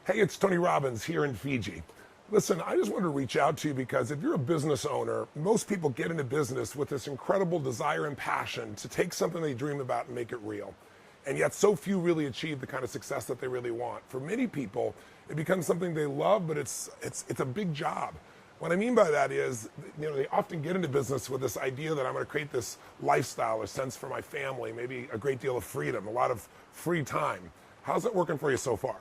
Hey, it's Tony Robbins here in Fiji. Listen, I just wanted to reach out to you because if you're a business owner, most people get into business with this incredible desire and passion to take something they dream about and make it real. And yet so few really achieve the kind of success that they really want. For many people, it becomes something they love, but it's a big job. What I mean by that is, they often get into business with this idea that I'm going to create this lifestyle or sense for my family, maybe a great deal of freedom, a lot of free time. How's that working for you so far?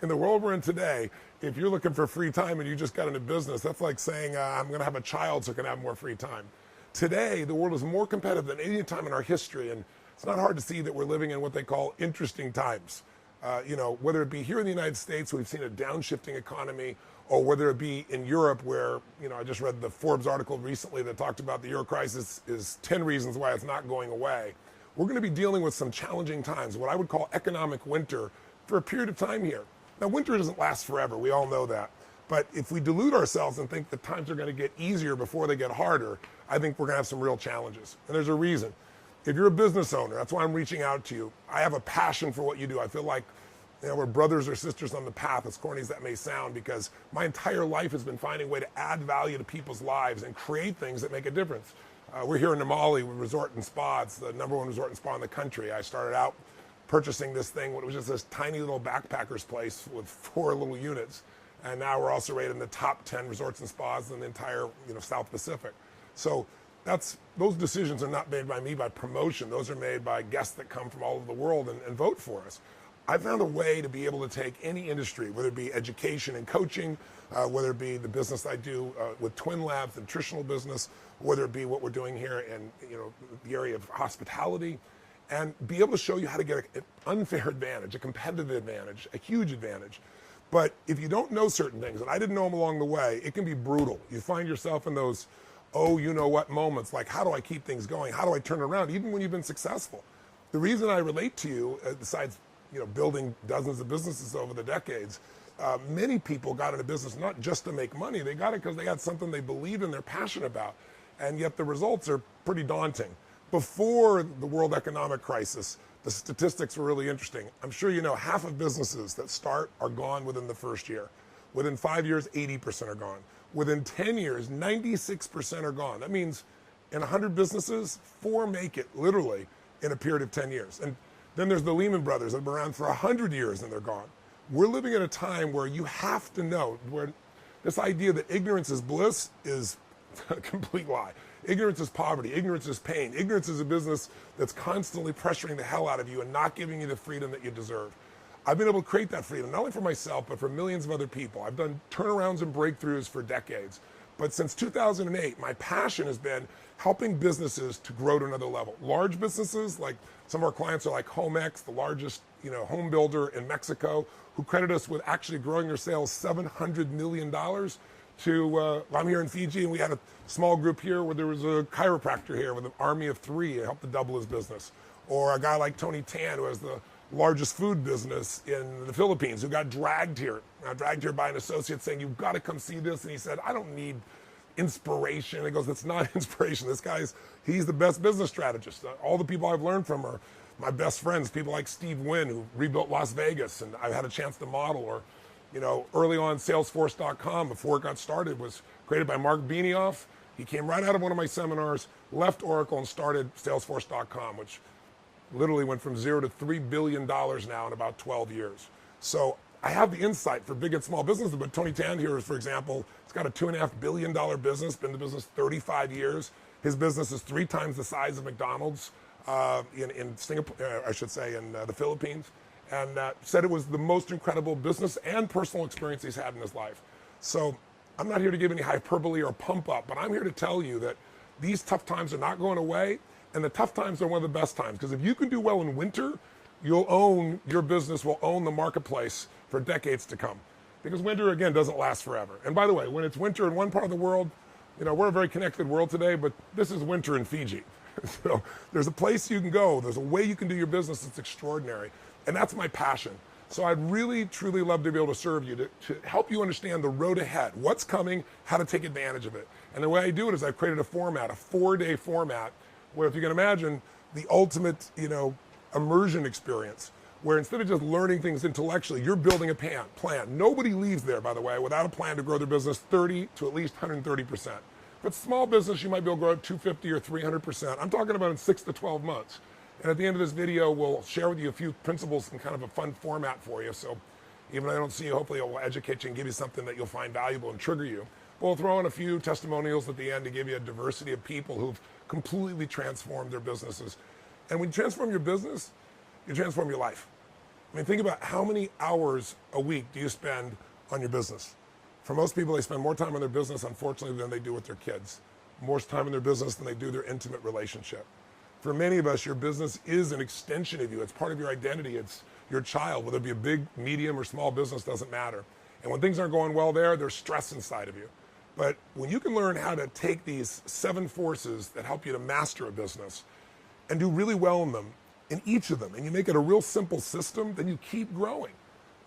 In the world we're in today, if you're looking for free time and you just got into business, that's like saying, I'm going to have a child so I can have more free time. Today, the world is more competitive than any time in our history, and it's not hard to see that we're living in what they call interesting times. Whether it be here in the United States, we've seen a downshifting economy, or whether it be in Europe, where, I just read the Forbes article recently that talked about the Euro crisis is 10 reasons why it's not going away. We're going to be dealing with some challenging times, what I would call economic winter, for a period of time here. Now, winter doesn't last forever. We all know that. But if we delude ourselves and think that times are going to get easier before they get harder, I think we're going to have some real challenges. And there's a reason. If you're a business owner, that's why I'm reaching out to you. I have a passion for what you do. I feel like we're brothers or sisters on the path, as corny as that may sound, because my entire life has been finding a way to add value to people's lives and create things that make a difference. We're here in Namale with Resort and Spa. It's the #1 resort and spa in the country. I started out purchasing this thing when it was just this tiny little backpackers place with 4 little units. And now we're also rated in the top 10 resorts and spas in the entire South Pacific. So those decisions are not made by me by promotion. Those are made by guests that come from all over the world and vote for us. I found a way to be able to take any industry, whether it be education and coaching, whether it be the business I do with Twin Labs, the nutritional business, whether it be what we're doing here in the area of hospitality, and be able to show you how to get an unfair advantage, a competitive advantage, a huge advantage. But if you don't know certain things, and I didn't know them along the way, it can be brutal. You find yourself in those, you-know-what moments, like, how do I keep things going? How do I turn around, even when you've been successful? The reason I relate to you, besides building dozens of businesses over the decades, many people got into business not just to make money. They got it because they had something they believe in, they're passionate about. And yet the results are pretty daunting. Before the world economic crisis, the statistics were really interesting. I'm sure you know half of businesses that start are gone within the first year. Within 5 years, 80% are gone. Within 10 years, 96% are gone. That means in 100 businesses, 4 make it literally in a period of 10 years. And then there's the Lehman Brothers that have been around for 100 years and they're gone. We're living at a time where you have to know, where this idea that ignorance is bliss is a complete lie. Ignorance is poverty. Ignorance is pain. Ignorance is a business that's constantly pressuring the hell out of you and not giving you the freedom that you deserve. I've been able to create that freedom, not only for myself, but for millions of other people. I've done turnarounds and breakthroughs for decades. But since 2008, my passion has been helping businesses to grow to another level. Large businesses, like some of our clients are like HomeX, the largest home builder in Mexico, who credit us with actually growing their sales $700 million. I'm here in Fiji, and we had a small group here where there was a chiropractor here with an army of 3 and helped to double his business. Or a guy like Tony Tan, who has the largest food business in the Philippines, who got dragged here by an associate saying, you've got to come see this. And he said, I don't need inspiration. And he goes, that's not inspiration. He's the best business strategist. All the people I've learned from are my best friends, people like Steve Wynn, who rebuilt Las Vegas, and I've had a chance to model. Or early on, Salesforce.com, before it got started, was created by Mark Benioff. He came right out of one of my seminars, left Oracle, and started Salesforce.com, which literally went from 0 to $3 billion now in about 12 years. So I have the insight for big and small businesses, but Tony Tan here, for example, he's got a $2.5 billion business, been in the business 35 years. His business is 3 times the size of McDonald's in Singapore, I should say, in the Philippines. And said it was the most incredible business and personal experience he's had in his life. So I'm not here to give any hyperbole or pump up, but I'm here to tell you that these tough times are not going away, and the tough times are one of the best times. Because if you can do well in winter, your business will own the marketplace for decades to come. Because winter, again, doesn't last forever. And by the way, when it's winter in one part of the world, we're a very connected world today, but this is winter in Fiji. So there's a place you can go. There's a way you can do your business that's extraordinary. And that's my passion. So I'd really, truly love to be able to serve you, to help you understand the road ahead, what's coming, how to take advantage of it. And the way I do it is I've created a format, a 4-day format, where if you can imagine the ultimate, immersion experience, where instead of just learning things intellectually, you're building a plan. Nobody leaves there, by the way, without a plan to grow their business 30 to at least 130%. If it's small business, you might be able to grow at 250 or 300%. I'm talking about in 6 to 12 months. And at the end of this video, we'll share with you a few principles in kind of a fun format for you. So even if I don't see you, hopefully it will educate you and give you something that you'll find valuable and trigger you. We'll throw in a few testimonials at the end to give you a diversity of people who've completely transformed their businesses. And when you transform your business, you transform your life. I mean, think about how many hours a week do you spend on your business? For most people, they spend more time on their business, unfortunately, than they do with their kids. More time in their business than they do their intimate relationship. For many of us, your business is an extension of you. It's part of your identity. It's your child. Whether it be a big, medium, or small business, doesn't matter. And when things aren't going well there, there's stress inside of you. But when you can learn how to take these 7 forces that help you to master a business and do really well in them, in each of them, and you make it a real simple system, then you keep growing.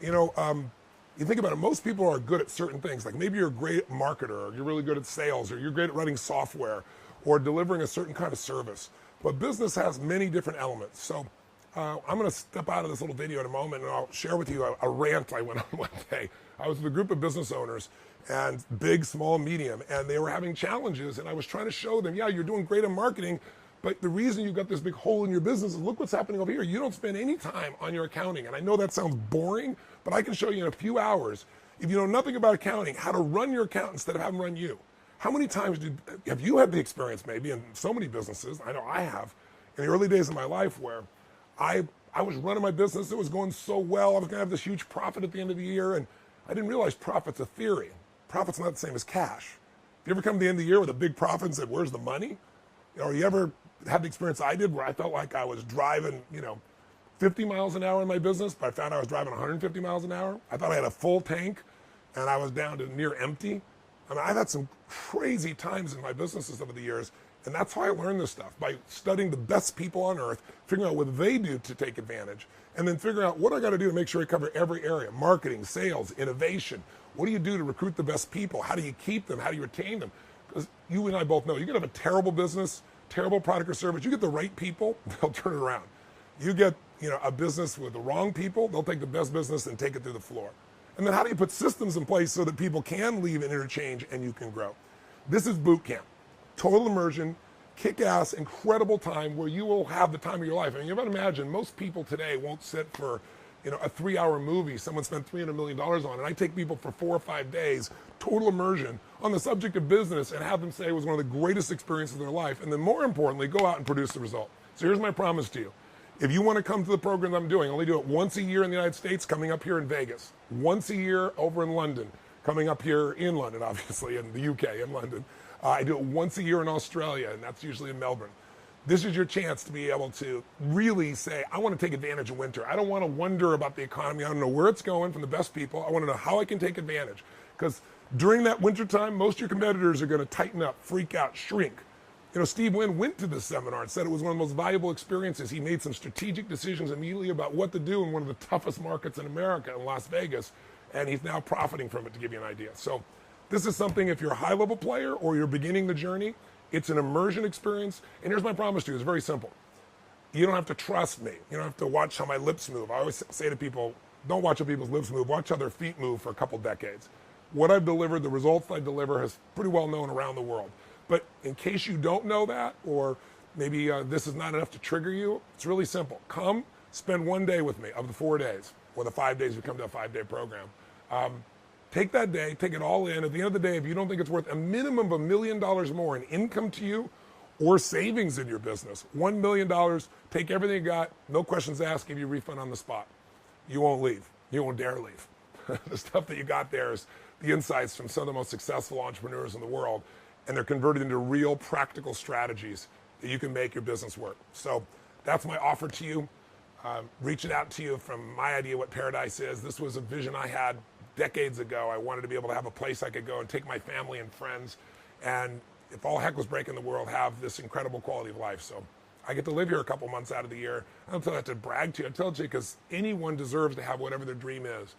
You think about it, most people are good at certain things. Like maybe you're a great marketer, or you're really good at sales, or you're great at running software, or delivering a certain kind of service. But business has many different elements. So I'm going to step out of this little video in a moment, and I'll share with you a rant I went on one day. I was with a group of business owners, and big, small, medium, and they were having challenges, and I was trying to show them, yeah, you're doing great in marketing, but the reason you've got this big hole in your business is look what's happening over here. You don't spend any time on your accounting. And I know that sounds boring, but I can show you in a few hours, if you know nothing about accounting, how to run your account instead of having them run you. How many times have you had the experience, maybe in so many businesses, I know I have, in the early days of my life where I was running my business, it was going so well, I was gonna have this huge profit at the end of the year, and I didn't realize profit's a theory. Profit's not the same as cash. If you ever come to the end of the year with a big profit and said, where's the money? Or you ever had the experience I did where I felt like I was driving, 50 miles an hour in my business, but I found I was driving 150 miles an hour. I thought I had a full tank and I was down to near empty. I mean, I've had some crazy times in my businesses over the years, and that's how I learned this stuff, by studying the best people on earth, figuring out what they do to take advantage, and then figuring out what I got to do to make sure I cover every area: marketing, sales, innovation. What do you do to recruit the best people? How do you keep them? How do you retain them? Because you and I both know you can have a terrible business, terrible product or service. You get the right people, they'll turn it around. You get a business with the wrong people, they'll take the best business and take it through the floor. And then how do you put systems in place so that people can leave and interchange and you can grow? This is boot camp. Total immersion, kick-ass, incredible time where you will have the time of your life. I mean, you got to imagine, most people today won't sit for a 3-hour movie someone spent $300 million on. And I take people for 4 or 5 days, total immersion, on the subject of business and have them say it was one of the greatest experiences of their life. And then more importantly, go out and produce the result. So here's my promise to you. If you want to come to the program I'm doing, I only do it once a year in the United States, coming up here in Vegas. Once a year over in London, coming up here in London, obviously, in the UK, in London. I do it once a year in Australia, and that's usually in Melbourne. This is your chance to be able to really say, I want to take advantage of winter. I don't want to wonder about the economy. I don't know where it's going from the best people. I want to know how I can take advantage. Because during that winter time, most of your competitors are going to tighten up, freak out, shrink. Steve Wynn went to this seminar and said it was one of the most valuable experiences. He made some strategic decisions immediately about what to do in one of the toughest markets in America, in Las Vegas, and he's now profiting from it, to give you an idea. So this is something, if you're a high-level player or you're beginning the journey, it's an immersion experience. And here's my promise to you. It's very simple. You don't have to trust me. You don't have to watch how my lips move. I always say to people, don't watch how people's lips move. Watch how their feet move for a couple decades. What I've delivered, the results I deliver, is pretty well known around the world. But in case you don't know that, or maybe this is not enough to trigger you, it's really simple. Come, spend 1 day with me of the 4 days, or the 5 days we come to a 5-day program. Take that day, take it all in. At the end of the day, if you don't think it's worth a minimum of $1 million more in income to you or savings in your business, $1 million, take everything you got, no questions asked, give you a refund on the spot. You won't leave. You won't dare leave. The stuff that you got there is the insights from some of the most successful entrepreneurs in the world, and they're converted into real practical strategies that you can make your business work. So that's my offer to you. Reaching out to you from my idea what paradise is. This was a vision I had decades ago. I wanted to be able to have a place I could go and take my family and friends, and if all heck was breaking the world, have this incredible quality of life. So I get to live here a couple months out of the year. I don't tell that to brag to you. I tell it to you because anyone deserves to have whatever their dream is.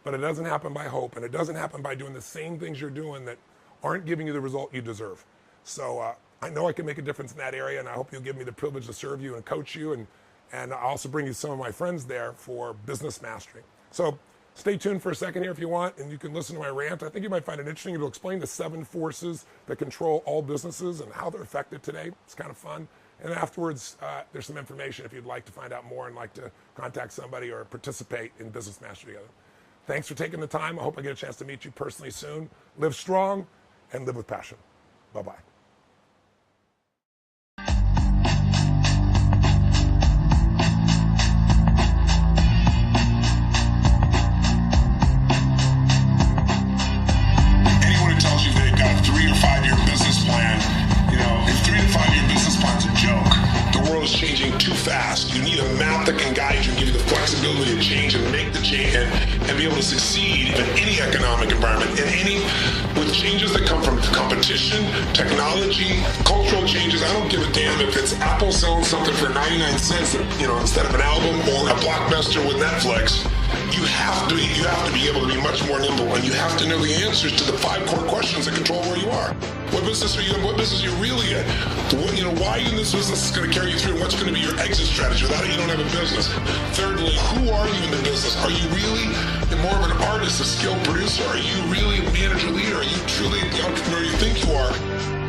But it doesn't happen by hope, and it doesn't happen by doing the same things you're doing that aren't giving you the result you deserve. So I know I can make a difference in that area, and I hope you'll give me the privilege to serve you and coach you and And I'll also bring you some of my friends there for business mastery. So stay tuned for a second here if you want, and you can listen to my rant. I think you might find it interesting. It'll explain the 7 forces that control all businesses and how they're affected today. It's kind of fun. And afterwards, there's some information if you'd like to find out more and like to contact somebody or participate in business mastery together. Thanks for taking the time. I hope I get a chance to meet you personally soon. Live strong and live with passion. Bye-bye. Changing too fast. You need a map that can guide you and give you the flexibility to change and make the change and be able to succeed in any economic environment, with changes that come from competition, technology, cultural changes. I don't give a damn if it's Apple selling something for 99 cents, instead of an album, or a blockbuster with Netflix. You have to be able to be much more nimble, and you have to know the answers to the 5 core questions that control where you are. What business are you in? What business are you really in? Why are you in this business is going to carry you through, and what's going to be your exit strategy? Without it, you don't have a business. Thirdly, who are you in the business? Are you really more of an artist, a skilled producer? Are you really a manager leader? Are you truly the entrepreneur you think you are?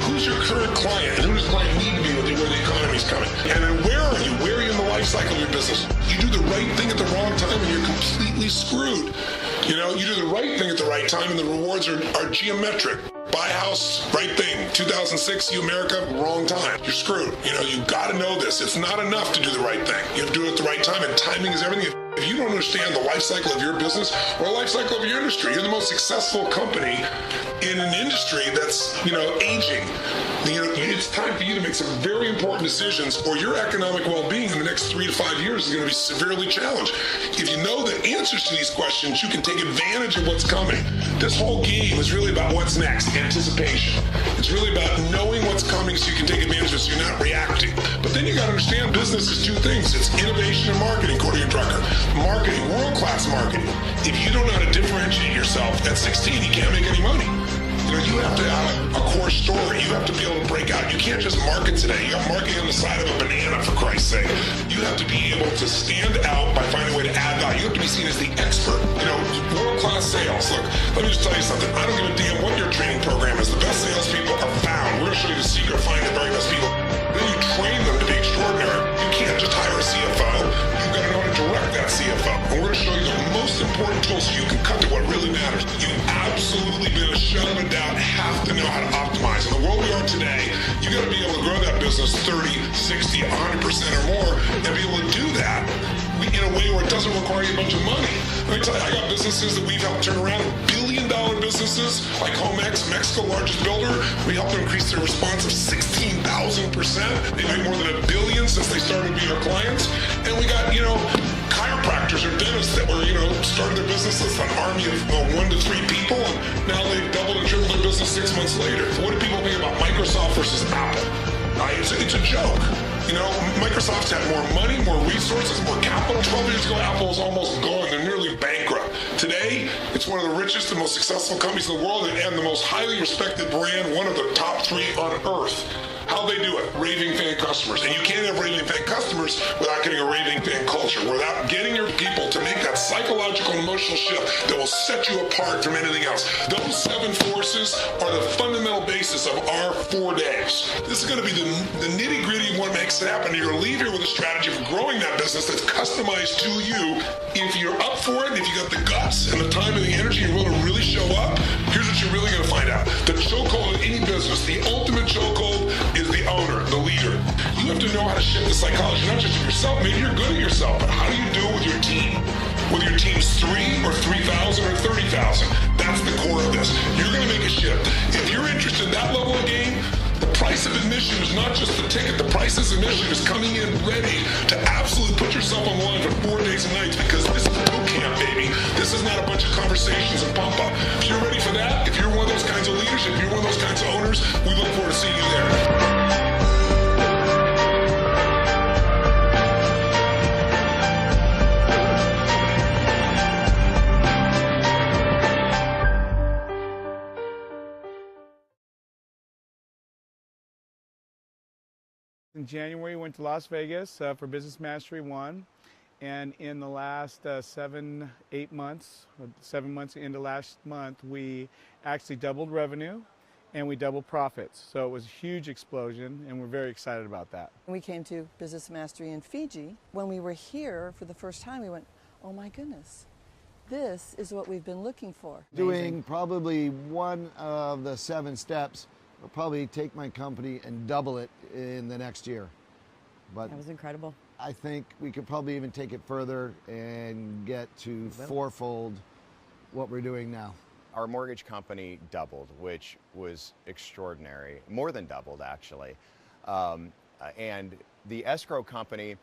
Who's your current client? And who does the client need to be with you where the economy's coming? And then where are you? Where are you in the life cycle of your business? You do the right thing at the wrong time and you're completely screwed. You do the right thing at the right time and the rewards are geometric. Buy a house, right thing. 2006, America, wrong time. You're screwed. You got to know this. It's not enough to do the right thing. You have to do it at the right time, and timing is everything. If you don't understand the life cycle of your business or the life cycle of your industry, you're the most successful company in an industry that's, aging. It's time for you to make some very important decisions, or your economic well-being in the next 3 to 5 years is going to be severely challenged. If you know the answers to these questions, you can take advantage of what's coming. This whole game is really about what's next, anticipation. It's really about knowing what's coming so you can take advantage of it so you're not reacting. But then you got to understand business is 2 things. It's innovation and marketing, according to Drucker. Marketing, world-class marketing. If you don't know how to differentiate yourself at 16, you can't make any money. You have to have a core story. You have to be able to break out. You can't just market today. You got marketing on the side of a banana, for Christ's sake. You have to be able to stand out by finding a way to add value. You have to be seen as the expert. World-class sales. Look, let me just tell you something. I don't give a damn what your training program is. The best salespeople are found. We're going to show you the secret of finding the very best people. Then you train them to be extraordinary. You can't just hire a CFO. You've got to know how to direct that CFO. And we're going to show you the most important tools so you can cut to what really matters. You absolutely, beyond a shadow of a doubt, have to know how to optimize. In the world we are today, you got to be able to grow that business 30, 60, 100% or more, and be able to do that in a way where it doesn't require you a bunch of money. Let me tell you, I got businesses that we've helped turn around, billion-dollar businesses like HomeX, Mexico's largest builder. We helped them increase their response of 16,000%. They made more than $1 billion since they started being our clients. And we got, chiropractors or dentists that were, started their business with an army of 1 to 3 people, and now they've doubled and tripled their business 6 months later. What do people think about Microsoft versus Apple? It's a joke. Microsoft's had more money, more resources, more capital. 12 years ago, Apple was almost gone. They're nearly bankrupt. Today, it's one of the richest and most successful companies in the world and the most highly respected brand, one of the top 3 on earth. How they do it? Raving fan customers. And you can't have raving fan customers without getting a raving fan culture, without getting your people to make that psychological and emotional shift that will set you apart from anything else. Those 7 forces are the fundamental basis of our 4 days. This is going to be the nitty-gritty of what makes it happen. You're going to leave here with a strategy for growing that business that's customized to you. If you're up for it, if you got the guts and the time and the energy and willing to really show up, here's what you're really going to find out. The chokehold of any business, the ultimate chokehold, is the owner, the leader. You have to know how to shift the psychology, not just of yourself. Maybe you're good at yourself, but how do you do it with your team? Whether your team's 3 or 3,000 or 30,000, that's the core of this. You're going to make a shift. If you're interested in that level of game, the price of admission is not just the ticket. The price of admission is coming in ready to absolutely put yourself on the line for 4 days and nights, because this is boot camp, baby. This is not a bunch of conversations and pump up. If you're ready for that, if you're one of those kinds of leaders, if you're one of those kinds of owners, we look forward to seeing you there. In January, we went to Las Vegas for Business Mastery 1. And in the last 7 months into last month, we actually doubled revenue and we doubled profits. So it was a huge explosion, and we're very excited about that. We came to Business Mastery in Fiji. When we were here for the first time, we went, oh my goodness, this is what we've been looking for. Doing probably one of the 7 steps will probably take my company and double it in the next year. But that was incredible. I think we could probably even take it further and get to fourfold what we're doing now. Our mortgage company doubled, which was extraordinary, more than doubled actually. And the escrow company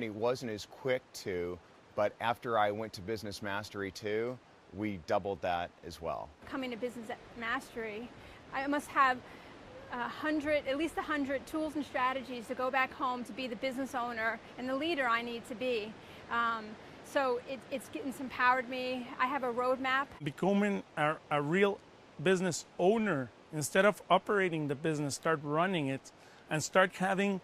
wasn't as quick to, but after I went to Business Mastery 2, we doubled that as well. Coming to Business Mastery, I must have at least 100 tools and strategies to go back home to be the business owner and the leader I need to be. So it's empowered me. I have a roadmap. Becoming a real business owner, instead of operating the business, start running it and start having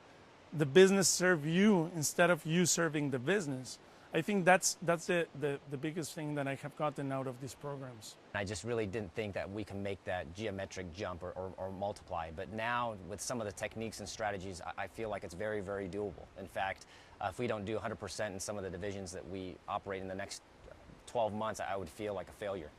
the business serve you instead of you serving the business. I think that's the biggest thing that I have gotten out of these programs. I just really didn't think that we can make that geometric jump or multiply. But now, with some of the techniques and strategies, I feel like it's very, very doable. In fact, if we don't do 100% in some of the divisions that we operate in the next 12 months, I would feel like a failure.